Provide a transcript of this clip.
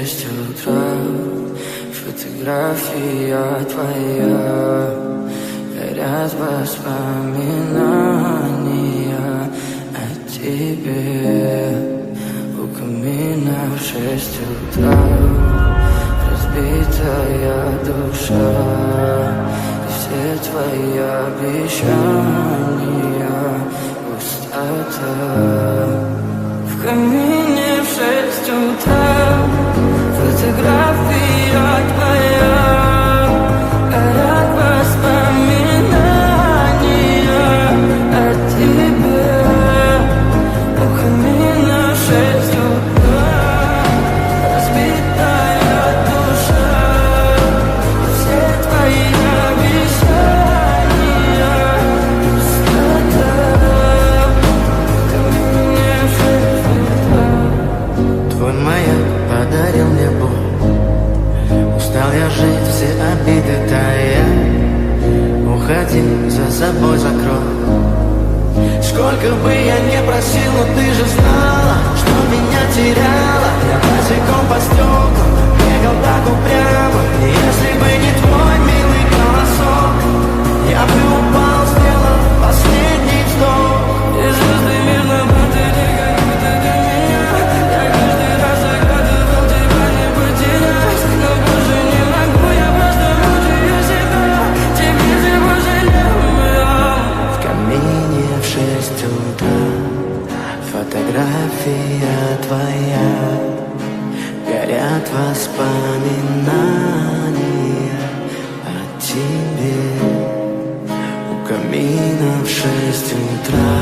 6 утра. Фотография твоя, горят воспоминания о тебе. У камина в 6 утра, разбитая душа, и все твои обещания пустота. В камине в 6 утра, фотография твоя, горят воспоминания о тебе. У камина в 6 утра, разбитая душа, все твои обещания пустота. В камине в 6 утра. Твой маяк подарил мне боль, устал я жить, все обиды тая. Уходи, за собой закрой. Сколько бы я не просил, но ты же знала, что меня теряла. Я босиком по стеклам бегал так упрямо. И если бы не твой милый голосок, я бы упал, сделал последний вздох. И звезды мирно падали, как будто для меня. Я каждый раз загадывал тебя не потерять, но больше не могу, я просто мучаю себя. Тебе всего жалею. В камине в 6 утра, фотография твоя, горят воспоминания о тебе. У камина в 6 утра.